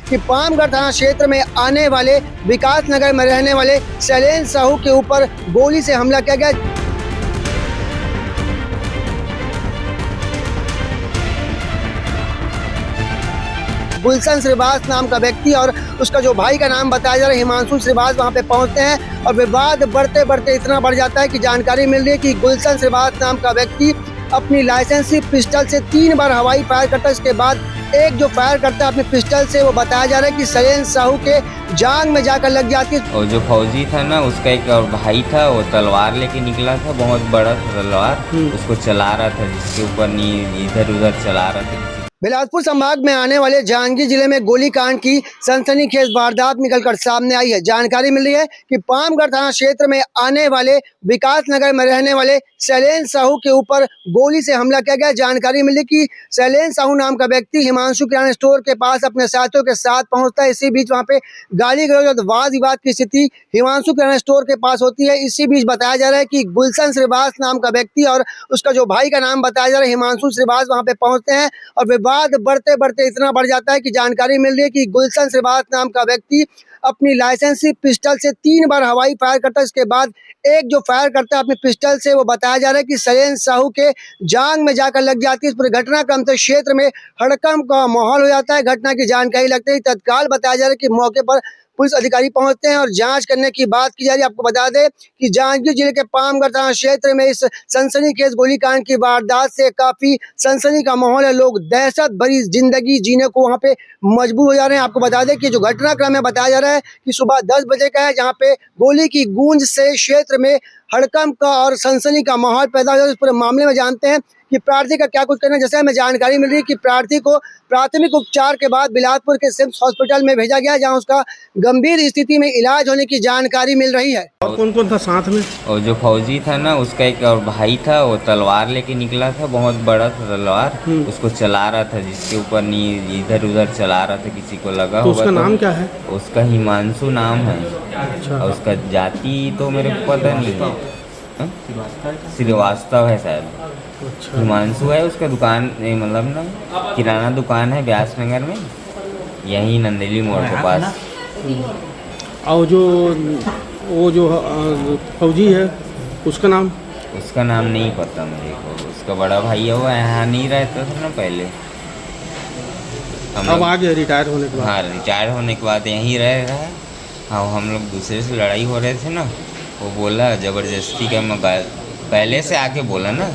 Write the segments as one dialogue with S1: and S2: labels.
S1: कि पामगढ़ थाना क्षेत्र में आने वाले विकास नगर में रहने वाले शैलेंद्र साहू के ऊपर गोली से हमला किया गया। गुलशन श्रीवास नाम का व्यक्ति और उसका जो भाई का नाम बताया जा रहा है हिमांशु श्रीवास वहां पे पहुंचते हैं और विवाद बढ़ते बढ़ते इतना बढ़ जाता है कि जानकारी मिल रही है कि गुलशन श्रीवास नाम का व्यक्ति अपनी लाइसेंसी पिस्टल से 3 बार हवाई फायर करता है। इसके बाद एक जो फायर करता है अपने पिस्टल से, वो बताया जा रहा है कि शैलेंद्र साहू के जांग में जाकर लग जाती है।
S2: और जो फौजी था ना, उसका एक और भाई था, वो तलवार लेके निकला था, बहुत बड़ा तलवार, उसको चला रहा था, जिसके ऊपर इधर उधर चला रहा था।
S1: बिलासपुर संभाग में आने वाले जांजगीर जिले में गोलीकांड की सनसनीखेज वारदात निकलकर सामने आई है। जानकारी मिल रही है कि पामगढ़ थाना क्षेत्र में आने वाले विकास नगर में रहने वाले शैलेंद्र साहू के ऊपर गोली से हमला किया गया। जानकारी मिली कि शैलेंद्र साहू नाम का व्यक्ति हिमांशु किराना स्टोर के पास अपने साथियों के साथ पहुंचता है। इसी बीच वहां पे गाली गलौज और वाद विवाद की स्थिति हिमांशु किराना स्टोर के पास होती है। इसी बीच बताया जा रहा है कि गुलशन श्रीवास नाम का व्यक्ति और उसका जो भाई का नाम बताया जा रहा है हिमांशु श्रीवास वहां पे पहुंचते हैं और विवाद बढ़ते बढ़ते इतना बढ़ जाता है कि जानकारी मिल रही है कि गुलशन श्रीवास नाम का व्यक्ति अपनी लाइसेंसी पिस्टल से 3 बार हवाई फायर करता है। इसके बाद एक जो फायर करता है अपने पिस्टल से, वो बताया जा रहा है कि शैलेंद्र साहू के जांग में जाकर लग जाती है। इस पूरे घटनाक्रम से क्षेत्र में हड़कंप का माहौल हो जाता है। घटना की जानकारी लगते ही तत्काल बताया जा रहा है कि मौके पर पुलिस अधिकारी पहुंचते हैं और जांच करने की बात की जा रही है। आपको बता दें कि जांजगीर जिले के पामगढ़ थाना क्षेत्र में इस सनसनीखेज गोलीकांड की वारदात से काफी सनसनी का माहौल है। लोग दहशत भरी जिंदगी जीने को वहां पे मजबूर हो जा रहे हैं। आपको बता दें कि जो घटनाक्रम है बताया जा रहा है कि सुबह 10 बजे का है, जहाँ पे गोली की गूंज से क्षेत्र में हड़कंप का और सनसनी का माहौल पैदा हो। इस पूरे मामले में जानते हैं कि प्रार्थी का क्या कुछ करना है। जैसे हमें जानकारी मिल रही है कि प्रार्थी को प्राथमिक उपचार के बाद बिलासपुर के सिम्स हॉस्पिटल में भेजा गया, जहां उसका गंभीर स्थिति में इलाज होने की जानकारी मिल रही है।
S3: और कौन कौन था साथ में?
S2: और जो फौजी था ना, उसका एक और भाई था, वो तलवार लेके निकला था, बहुत बड़ा तलवार, उसको चला रहा था, जिसके ऊपर इधर उधर चला रहा था, किसी को लगा
S3: तो उसका नाम क्या है?
S2: उसका हिमांशु नाम है।
S3: अच्छा।
S2: और उसका जाति तो मेरे को पता नहीं है, श्रीवास्तव है शायद।
S3: अच्छा।
S2: हिमांशु है, उसका दुकान मतलब ना किराना दुकान है व्यास नगर में, यही नंदेली मोड़ के पास।
S3: और वो जो फौजी है उसका नाम?
S2: उसका नाम नहीं पता मेरे को। उसका बड़ा भाई है, वो यहाँ नहीं रहता था ना पहले।
S3: अब आ गया रिटायर होने के बाद?
S2: हाँ, रिटायर होने के बाद यहीं रह रहा है। हाँ, हम लोग दूसरे से लड़ाई हो रहे थे ना, वो बोला ज़बरदस्ती का, मैं पहले से आके बोला ना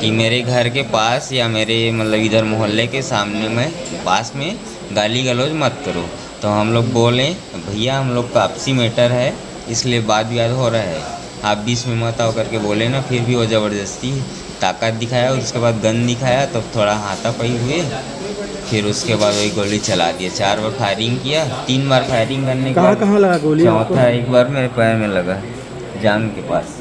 S2: कि मेरे घर के पास या मेरे मतलब इधर मोहल्ले के सामने में पास में गाली गलौज मत करो। तो हम लोग बोले भैया हम लोग का आपसी मैटर है, इसलिए वाद विवाद हो रहा है, आप बीच में मत आओ करके बोले ना। फिर भी वो ज़बरदस्ती ताकत दिखाया, उसके बाद गन दिखाया, तो थोड़ा हाथापाई हुए। फिर उसके बाद वही गोली चला दिया। 4 बार फायरिंग किया, 3 बार फायरिंग करने के बाद
S3: कहाँ लगा गोली?
S2: चौथा एक बार मेरे पैर में लगा, जांघ के पास।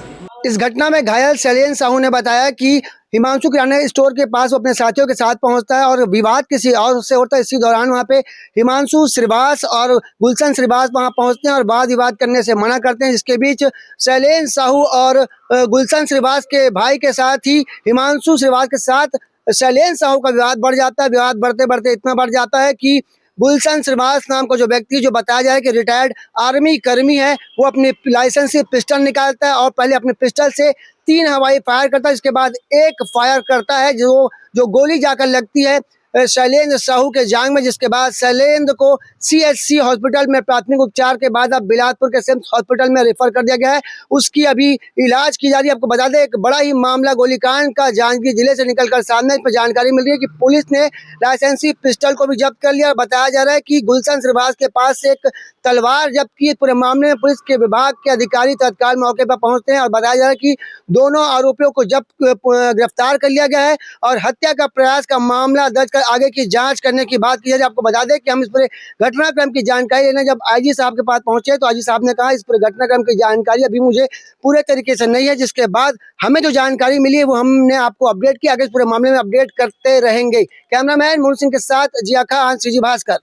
S1: इस घटना में घायल शैलेंद्र साहू ने बताया कि हिमांशु किराना स्टोर के पास वो अपने साथियों के साथ पहुंचता है और विवाद किसी और से होता है। इसी दौरान वहां पे हिमांशु श्रीवास और गुलशन श्रीवास वहां पहुंचते हैं और वाद विवाद करने से मना करते हैं। जिसके बीच शैलेंद्र साहू और गुलशन श्रीवास के भाई के साथ ही हिमांशु श्रीवास के साथ शैलेंद्र साहू का विवाद बढ़ जाता है। विवाद बढ़ते बढ़ते इतना बढ़ जाता है कि गुलशन श्रीवास नाम का जो व्यक्ति, जो बताया जाए कि रिटायर्ड आर्मी कर्मी है, वो अपनी लाइसेंस से पिस्टल निकालता है और पहले अपने पिस्टल से 3 हवाई फायर करता है। इसके बाद एक फायर करता है जो गोली जाकर लगती है शैलेंद्र साहू के जांग में, जिसके बाद शैलेंद्र को CHC हॉस्पिटल में प्राथमिक उपचार के बाद अब बिलासपुर के सिम्स हॉस्पिटल में रेफर कर दिया गया है। उसकी अभी इलाज की जा रही है। आपको बता दें एक बड़ा ही मामला गोलीकांड का जांजगीर जिले से निकलकर सामने। इस पर जानकारी मिल रही है कि पुलिस ने लाइसेंसी पिस्टल को भी जब्त कर लिया। बताया जा रहा है कि गुलशन श्रीवास के पास से एक तलवार जब्त की। पूरे मामले में पुलिस के विभाग के अधिकारी तत्काल मौके पर पहुंचते हैं और बताया जा रहा है कि दोनों आरोपियों को गिरफ्तार कर लिया गया है और हत्या का प्रयास का मामला दर्ज कर आगे की जांच करने की बात की जाए। आपको बता दें कि हम इस पूरे घटनाक्रम की जानकारी लेने जब IG साहब के पास पहुंचे तो IG साहब ने कहा इस पूरे घटनाक्रम की जानकारी अभी मुझे पूरे तरीके से नहीं है। जिसके बाद हमें जो जानकारी मिली है वो हमने आपको अपडेट किया, आगे इस पूरे मामले में अपडेट करते रहेंगे। कैमरामैन मोहन सिंह के साथ जिया खान, CG भास्कर।